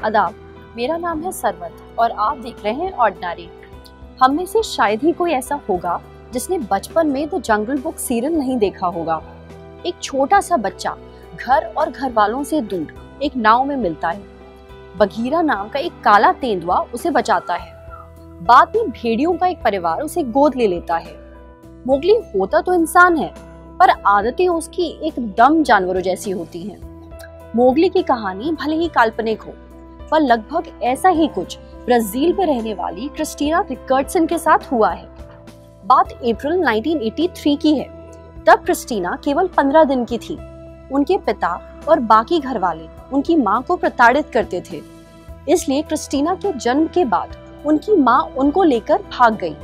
आदाब, मेरा नाम है सरवत और आप देख रहे हैं ऑर्डिनरी। हम में से शायद ही कोई ऐसा होगा जिसने बचपन में द जंगल बुक सीरियल नहीं देखा होगा। एक छोटा सा बच्चा घर और घर वालों से दूर एक नाव में मिलता है। बघीरा नाम का एक काला तेंदुआ उसे बचाता है। बाद में भेड़ियों का एक परिवार उसे गोद ले लेता है। मोगली होता तो इंसान है, पर आदतें उसकी एकदम जानवरों जैसी होती हैं। मोगली की कहानी भले ही काल्पनिक हो, पर लगभग ऐसा ही कुछ ब्राजील में रहने वाली क्रिस्टीना रिकर्डसन के साथ हुआ है। बात अप्रैल 1983 की है। तब क्रिस्टीना केवल 15 दिन की थी। उनके पिता और बाकी घर वाले उनकी मां को प्रताड़ित करते थे, इसलिए क्रिस्टीना के जन्म के बाद उनकी मां उनको लेकर भाग गई।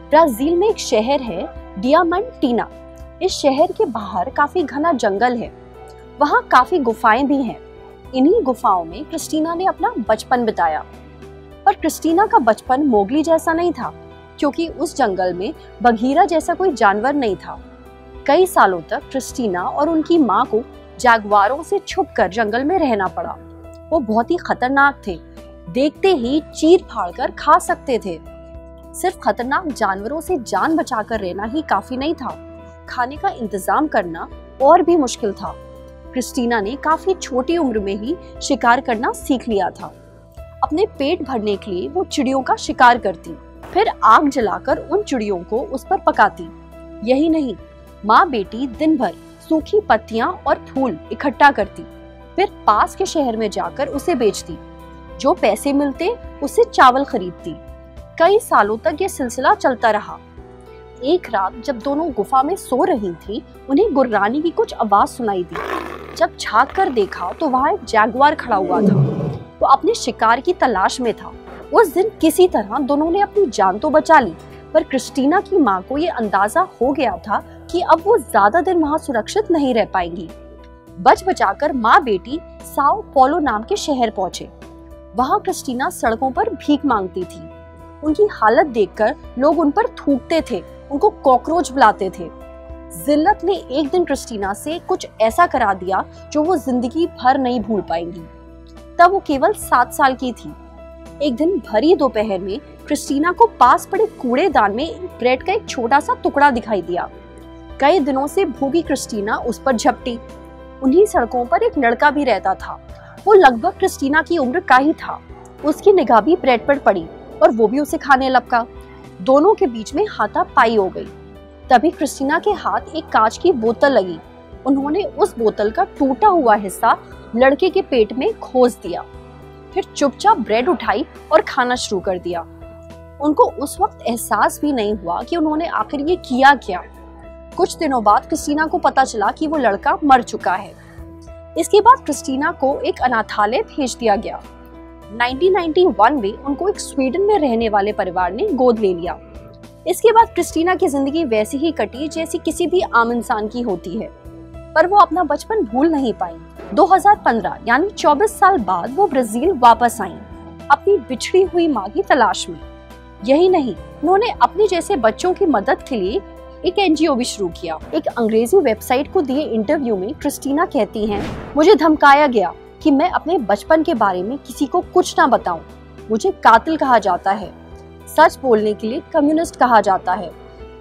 ब्राजील में एक शहर है डियामंटीना। इस शहर के बाहर काफी घना जंगल है। वहाँ काफी गुफाएं भी हैं। इन्हीं गुफाओं में क्रिस्टीना ने अपना बचपन बिताया। पर क्रिस्टीना का बचपन मोगली जैसा नहीं था, क्योंकि उस जंगल में बघीरा जैसा कोई जानवर नहीं था। कई सालों तक क्रिस्टीना और उनकी माँ को जैगुआरों से छुपकर जंगल में रहना पड़ा। वो बहुत ही खतरनाक थे, देखते ही चीर फाड़ कर खा सकते थे। सिर्फ खतरनाक जानवरों से जान बचाकर रहना ही काफी नहीं था, खाने का इंतजाम करना और भी मुश्किल था। क्रिस्टीना ने काफी छोटी उम्र में ही शिकार करना सीख लिया था। अपने पेट भरने के लिए वो चिड़ियों का शिकार करती, फिर आग जलाकर उन चिड़ियों को उस पर पकाती। यही नहीं, माँ बेटी दिन भर सूखी पत्तियां और फूल इकट्ठा करती, फिर पास के शहर में जाकर उसे बेचती। जो पैसे मिलते उससे चावल खरीदती। कई सालों तक ये सिलसिला चलता रहा। एक रात जब दोनों गुफा में सो रही थी, उन्हें गुर्राने की कुछ आवाज सुनाई दी। जब झांक कर देखा तो वहाँ एक जैगुआर खड़ा हुआ था। वो अपने शिकार की तलाश में था। उस दिन किसी तरह दोनों ने अपनी जान तो बचा ली, पर क्रिस्टीना की माँ को ये अंदाजा हो गया था कि अब वो ज्यादा दिन वहाँ सुरक्षित नहीं रह पाएंगी। बच बचाकर माँ बेटी साओ पोलो नाम के शहर पहुंचे। वहाँ क्रिस्टीना सड़कों पर भीख मांगती थी। उनकी हालत देखकर लोग उन पर थूकते थे, उनको कॉकरोच बुलाते थे। जिल्लत ने एक दिन क्रिस्टीना से कुछ ऐसा करा दिया जो वो जिंदगी भर नहीं भूल पाएंगी। तब वो केवल 7 साल की थी। एक दिन भरी दोपहर में क्रिस्टीना को पास पड़े कूड़ेदान में ब्रेड का एक छोटा सा टुकड़ा दिखाई दिया। कई दिनों से भूखी क्रिस्टीना उस पर झपटी। उन्हीं सड़कों पर एक लड़का भी रहता था। वो लगभग क्रिस्टीना की उम्र का ही था। उसकी निगाह भी ब्रेड पर पड़ी और वो भी उसे खाने लपका। दोनों के बीच में हाथापाई हो गई। तभी क्रिस्टीना के हाथ एक कांच की बोतल लगी। उन्होंने उस बोतल का टूटा हुआ हिस्सा लड़के के पेट में खोस दिया, फिर चुपचाप ब्रेड उठाई और खाना शुरू कर दिया। उनको उस वक्त एहसास भी नहीं हुआ कि उन्होंने आखिर ये किया क्या। कुछ दिनों बाद क्रिस्टीना को पता चला कि वो लड़का मर चुका है। इसके बाद क्रिस्टीना को एक अनाथालय भेज दिया गया। 1991 में उनको एक स्वीडन में रहने वाले परिवार ने गोद ले लिया। इसके बाद क्रिस्टीना की जिंदगी वैसी ही कटी जैसी किसी भी आम इंसान की होती है, पर वो अपना बचपन भूल नहीं पाई। 2015 यानी 24 साल बाद वो ब्राजील वापस आई, अपनी बिछड़ी हुई माँ की तलाश में। यही नहीं, उन्होंने अपने जैसे बच्चों की मदद के लिए एक NGO भी शुरू किया। एक अंग्रेजी वेबसाइट को दिए इंटरव्यू में क्रिस्टीना कहती हैं, मुझे धमकाया गया कि मैं अपने बचपन के बारे में किसी को कुछ ना बताऊं। मुझे कातिल कहा जाता है, सच बोलने के लिए कम्युनिस्ट कहा जाता है,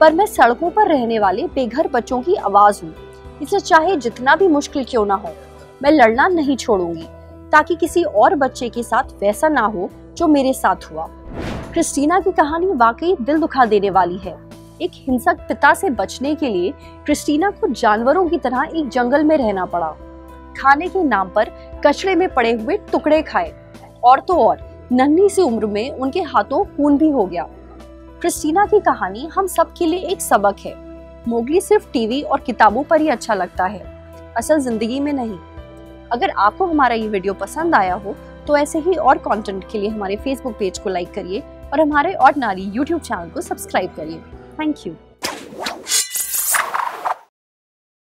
पर मैं सड़कों पर रहने वाले बेघर बच्चों की आवाज हूँ। इसे चाहे जितना भी मुश्किल क्यों ना हो, मैं लड़ना नहीं छोड़ूंगी, ताकि किसी और बच्चे के साथ वैसा ना हो जो मेरे साथ हुआ। क्रिस्टीना की कहानी वाकई दिल दुखा देने वाली है। एक हिंसक पिता से बचने के लिए क्रिस्टीना को जानवरों की तरह एक जंगल में रहना पड़ा। खाने के नाम पर कचरे में पड़े हुए टुकड़े खाए, और तो और नन्ही सी उम्र में उनके हाथों खून भी हो गया। क्रिस्टीना की कहानी हम सब के लिए एक सबक है। मोगली सिर्फ टीवी और किताबों पर ही अच्छा लगता है, असल जिंदगी में नहीं। अगर आपको हमारा ये वीडियो पसंद आया हो तो ऐसे ही और कंटेंट के लिए हमारे फेसबुक पेज को लाइक करिए और हमारे ऑर्डिनरी यूट्यूब चैनल को सब्सक्राइब करिए। Thank you.